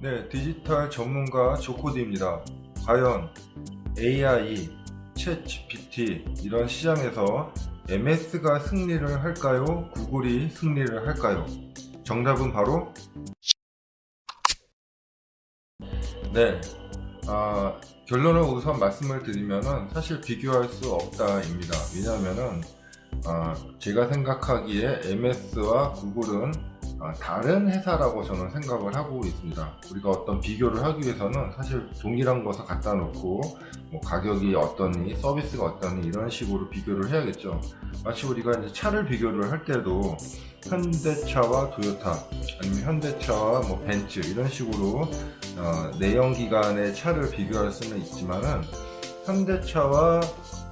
네, 디지털 전문가 조코디입니다. 과연 AI, 챗 GPT 이런 시장에서 MS가 승리를 할까요? 구글이 승리를 할까요? 정답은 바로 네. 결론을 우선 말씀을 드리면은 사실 비교할 수 없다입니다. 왜냐하면은 제가 생각하기에 MS와 구글은 다른 회사라고 저는 생각을 하고 있습니다. 우리가 어떤 비교를 하기 위해서는 사실 동일한 것을 갖다 놓고 뭐 가격이 어떠니 서비스가 어떠니 이런 식으로 비교를 해야겠죠. 마치 우리가 이제 차를 비교를 할 때도 현대차와 도요타 아니면 현대차와 뭐 벤츠 이런 식으로 내연기관의 차를 비교할 수는 있지만은 현대차와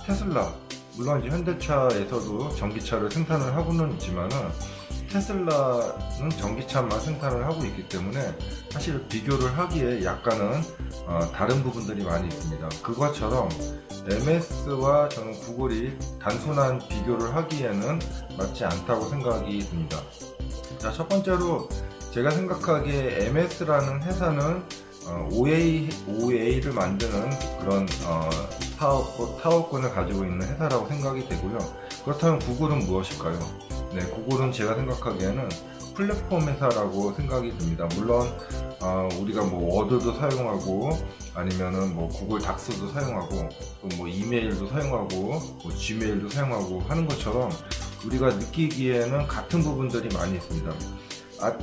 테슬라, 물론 이제 현대차에서도 전기차를 생산을 하고는 있지만은 테슬라는 전기차만 생산을 하고 있기 때문에 사실 비교를 하기에 약간은 다른 부분들이 많이 있습니다. 그것처럼 MS와 저는 구글이 단순한 비교를 하기에는 맞지 않다고 생각이 듭니다. 자, 첫 번째로 제가 생각하기에 MS라는 회사는 OA를 만드는 그런 사업권을 가지고 있는 회사라고 생각이 되고요. 그렇다면 구글은 무엇일까요? 네, 구글은 제가 생각하기에는 플랫폼 회사라고 생각이 듭니다. 물론 우리가 뭐 워드도 사용하고 아니면은 뭐 구글 닥스도 사용하고 또 뭐 이메일도 사용하고 뭐 지메일도 사용하고 하는 것처럼 우리가 느끼기에는 같은 부분들이 많이 있습니다.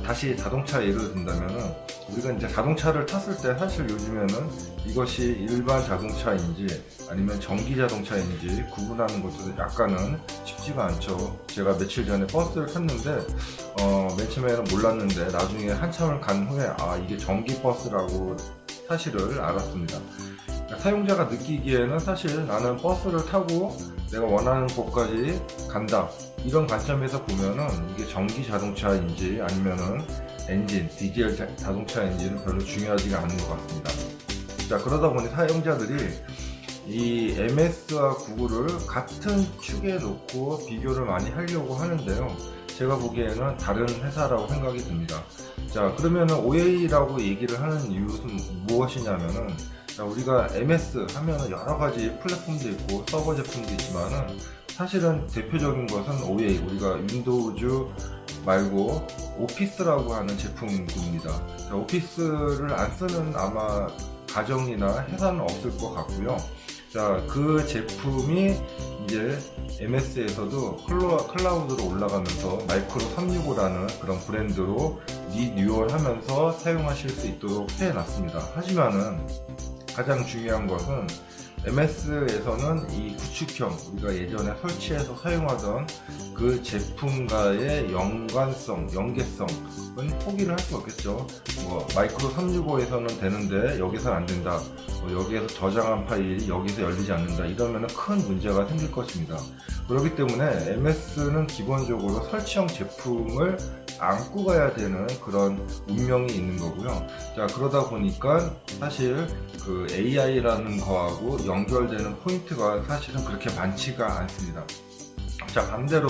다시 자동차 예를 든다면은 우리가 이제 자동차를 탔을 때 사실 요즘에는 이것이 일반 자동차인지 아니면 전기 자동차인지 구분하는 것도 약간은 쉽지가 않죠. 제가 며칠 전에 버스를 탔는데 맨 처음에는 몰랐는데 나중에 한참을 간 후에 이게 전기 버스라고 사실을 알았습니다. 사용자가 느끼기에는 사실 나는 버스를 타고 내가 원하는 곳까지 간다 이런 관점에서 보면은 이게 전기 자동차인지 아니면은 엔진, 디젤 자동차인지는 별로 중요하지가 않은 것 같습니다. 자, 그러다 보니 사용자들이 이 MS와 구글을 같은 축에 놓고 비교를 많이 하려고 하는데요. 제가 보기에는 다른 회사라고 생각이 듭니다. 자, 그러면은 OA라고 얘기를 하는 이유는 무엇이냐면은 우리가 MS 하면은 여러 가지 플랫폼도 있고 서버 제품도 있지만은 사실은 대표적인 것은 OA, 우리가 윈도우즈 말고 오피스라고 하는 제품입니다. 자, 오피스를 안 쓰는 아마 가정이나 회사는 없을 것 같고요. 자, 그 제품이 이제 MS에서도 클라우드로 올라가면서 마이크로 365라는 그런 브랜드로 리뉴얼하면서 사용하실 수 있도록 해놨습니다. 하지만은 가장 중요한 것은 MS에서는 이 구축형, 우리가 예전에 설치해서 사용하던 그 제품과의 연계성은 포기를 할 수 없겠죠. 뭐 마이크로 365에서는 되는데 여기서는 안 된다. 여기에서 저장한 파일이 여기서 열리지 않는다. 이러면 큰 문제가 생길 것입니다. 그렇기 때문에 MS는 기본적으로 설치형 제품을 안고 가야 되는 그런 운명이 있는 거고요. 자, 그러다 보니까 사실 그 AI라는 거하고 연결되는 포인트가 사실은 그렇게 많지가 않습니다. 자, 반대로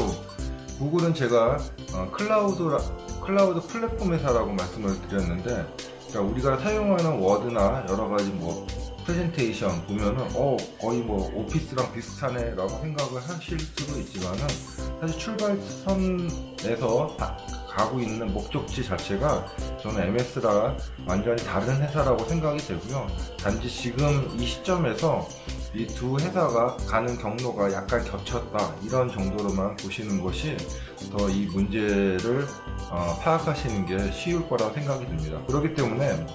구글은 제가 클라우드 플랫폼 회사라고 말씀을 드렸는데, 자, 우리가 사용하는 워드나 여러 가지 뭐 프레젠테이션 보면은 거의 뭐 오피스랑 비슷하네 라고 생각을 하실 수도 있지만은 사실 출발선에서 가고 있는 목적지 자체가 저는 MS랑 완전히 다른 회사라고 생각이 되고요. 단지 지금 이 시점에서 이 두 회사가 가는 경로가 약간 겹쳤다 이런 정도로만 보시는 것이 더 이 문제를 파악하시는 게 쉬울 거라고 생각이 듭니다. 그렇기 때문에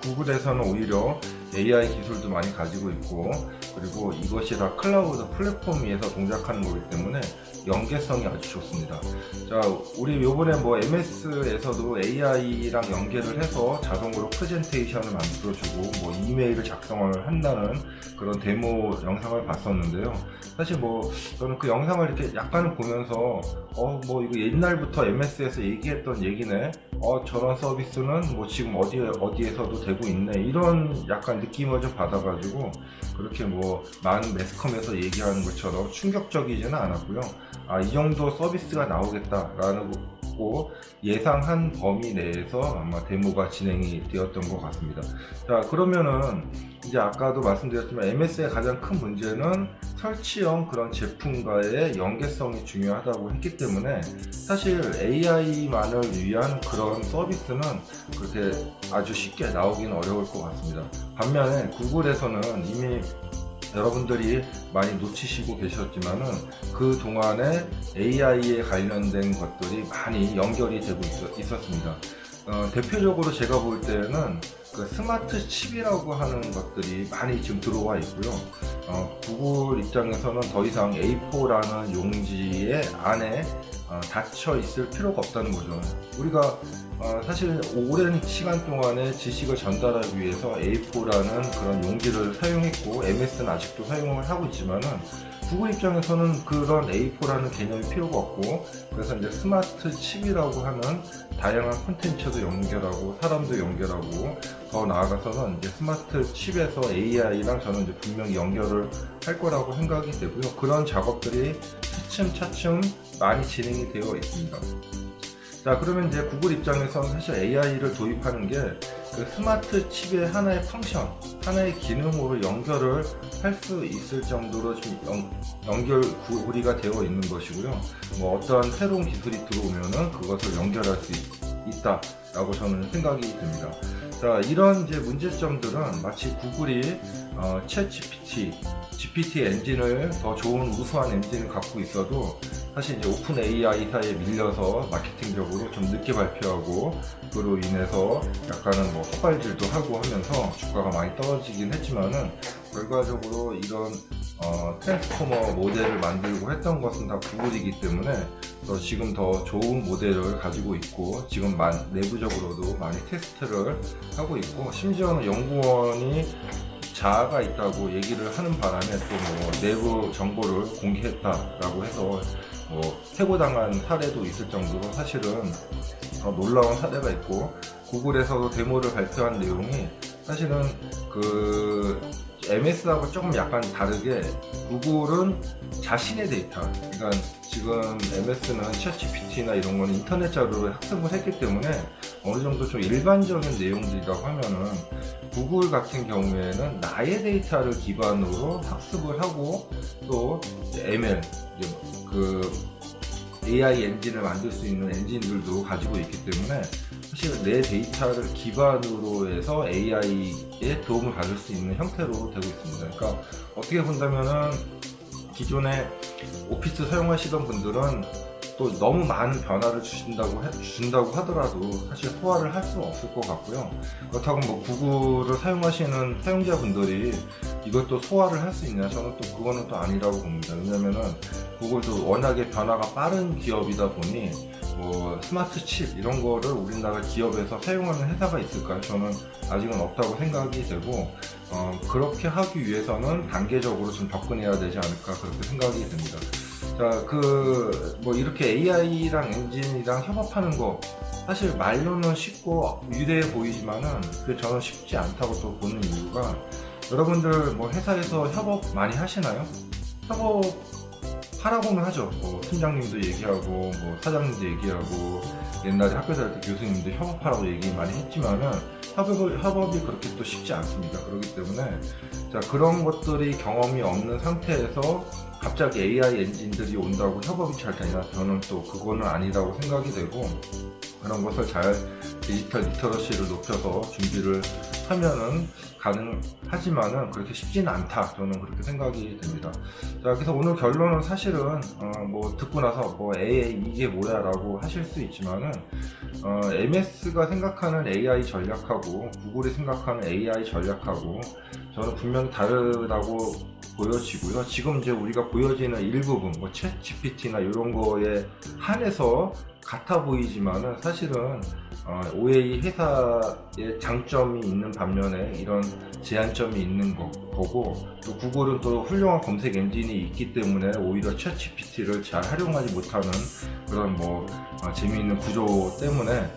구글에서는 오히려 AI 기술도 많이 가지고 있고, 그리고 이것이 다 클라우드 플랫폼 위에서 동작하는 거기 때문에 연계성이 아주 좋습니다. 자, 우리 요번에 뭐 MS에서도 AI랑 연계를 해서 자동으로 프레젠테이션을 만들어주고 뭐 이메일을 작성을 한다는 그런 데모 영상을 봤었는데요. 사실 뭐 저는 그 영상을 이렇게 약간 보면서 뭐 이거 옛날부터 MS에서 얘기했던 얘기네. 저런 서비스는 뭐 지금 어디에서도 되고 있네. 이런 약간 느낌을 좀 받아가지고 그렇게 뭐 많은 매스컴에서 얘기하는 것처럼 충격적이지는 않았고요. 이 정도 서비스가 나오겠다라는 있었고 예상한 범위 내에서 아마 데모가 진행이 되었던 것 같습니다. 자, 그러면은 이제 아까도 말씀드렸지만 MS의 가장 큰 문제는 설치형 그런 제품과의 연계성이 중요하다고 했기 때문에 사실 AI만을 위한 그런 서비스는 그렇게 아주 쉽게 나오긴 어려울 것 같습니다. 반면에 구글에서는 이미 여러분들이 많이 놓치시고 계셨지만은 그 동안에 AI에 관련된 것들이 많이 연결이 되고 있었습니다. 대표적으로 제가 볼 때는 그 스마트 칩이라고 하는 것들이 많이 지금 들어와 있고요. 구글 입장에서는 더 이상 A4라는 용지의 안에 닫혀 있을 필요가 없다는 거죠. 우리가 사실 오랜 시간 동안에 지식을 전달하기 위해서 A4라는 그런 용지를 사용했고 MS는 아직도 사용을 하고 있지만은 구글 입장에서는 그런 A4라는 개념이 필요가 없고, 그래서 이제 스마트 칩이라고 하는 다양한 콘텐츠도 연결하고 사람도 연결하고 더 나아가서는 이제 스마트 칩에서 AI랑 저는 이제 분명히 연결을 할 거라고 생각이 되고요. 그런 작업들이 차츰차츰 많이 진행이 되어 있습니다. 자, 그러면 이제 구글 입장에서는 사실 AI를 도입하는 게 그 스마트 칩의 하나의 펑션, 하나의 기능으로 연결을 할 수 있을 정도로 좀 연결 구리가 되어 있는 것이고요. 뭐 어떤 새로운 기술이 들어오면은 그것을 연결할 수 있다라고 저는 생각이 듭니다. 자, 이런 이제 문제점들은 마치 구글이 챗 GPT 엔진을 더 좋은 우수한 엔진을 갖고 있어도 사실 이제 오픈 AI사에 밀려서 마케팅적으로 좀 늦게 발표하고 그로 인해서 약간은 뭐 헛발질도 하고 하면서 주가가 많이 떨어지긴 했지만은 결과적으로 이런 트랜스포머 모델을 만들고 했던 것은 다 구글이기 때문에 지금 더 좋은 모델을 가지고 있고 지금 내부적으로도 많이 테스트를 하고 있고 심지어는 연구원이 자아가 있다고 얘기를 하는 바람에 또 뭐 내부 정보를 공개했다라고 해서 뭐 해고당한 사례도 있을 정도로 사실은 놀라운 사례가 있고, 구글에서도 데모를 발표한 내용이 사실은 그 MS하고 조금 약간 다르게 구글은 자신의 데이터, 그러니까 지금 MS는 챗GPT나 이런 건 인터넷 자료를 학습을 했기 때문에 어느 정도 좀 일반적인 내용들이라고 하면은 구글 같은 경우에는 나의 데이터를 기반으로 학습을 하고 또 ML, 그 AI 엔진을 만들 수 있는 엔진들도 가지고 있기 때문에 사실 내 데이터를 기반으로 해서 AI에 도움을 받을 수 있는 형태로 되고 있습니다. 그러니까 어떻게 본다면은 기존에 오피스 사용하시던 분들은 또 너무 많은 변화를 주신다고 하더라도 사실 소화를 할 수는 없을 것 같고요. 그렇다고 뭐 구글을 사용하시는 사용자분들이 이것도 소화를 할 수 있냐? 저는 또 그거는 또 아니라고 봅니다. 왜냐면은 구글도 워낙에 변화가 빠른 기업이다 보니 뭐 스마트 칩 이런 거를 우리나라 기업에서 사용하는 회사가 있을까요? 저는 아직은 없다고 생각이 되고 그렇게 하기 위해서는 단계적으로 좀 접근해야 되지 않을까 그렇게 생각이 듭니다. 자, 뭐 이렇게 AI랑 엔진이랑 협업하는 거 사실 말로는 쉽고 유대해 보이지만은 그게 저는 쉽지 않다고 또 보는 이유가, 여러분들 뭐 회사에서 협업 많이 하시나요? 협업 하라고는 하죠. 뭐 팀장님도 얘기하고 뭐 사장님도 얘기하고 옛날에 학교 다닐 때 교수님도 협업하라고 얘기 많이 했지만은 협업이 그렇게 또 쉽지 않습니다. 그렇기 때문에 자, 그런 것들이 경험이 없는 상태에서 갑자기 AI 엔진들이 온다고 협업이 잘 되냐? 저는 또 그거는 아니라고 생각이 되고, 그런 것을 잘 디지털 리터러시를 높여서 준비를 하면은 가능하지만은 그렇게 쉽지는 않다. 저는 그렇게 생각이 됩니다. 자, 그래서 오늘 결론은 사실은 뭐 듣고 나서 뭐 AI 이게 뭐야 라고 하실 수 있지만은 MS가 생각하는 AI 전략하고 구글이 생각하는 AI 전략하고 저는 분명히 다르다고 보여지고요. 지금 이제 우리가 보여지는 일부분 뭐 챗 GPT나 이런 거에 한해서 같아 보이지만은 사실은 OA 회사의 장점이 있는 반면에 이런 제한점이 있는 거고, 또 구글은 또 훌륭한 검색 엔진이 있기 때문에 오히려 챗 GPT를 잘 활용하지 못하는 그런 뭐 재미있는 구조 때문에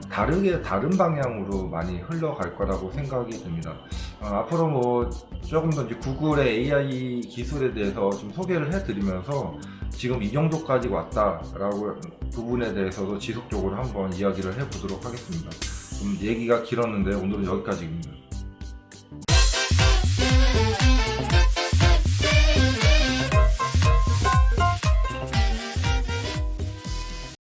다른 방향으로 많이 흘러갈 거라고 생각이 듭니다. 앞으로 뭐 조금 더 이제 구글의 AI 기술에 대해서 좀 소개를 해드리면서 지금 이 정도까지 왔다라고 부분에 대해서도 지속적으로 한번 이야기를 해보도록 하겠습니다. 좀 얘기가 길었는데 오늘은 여기까지입니다.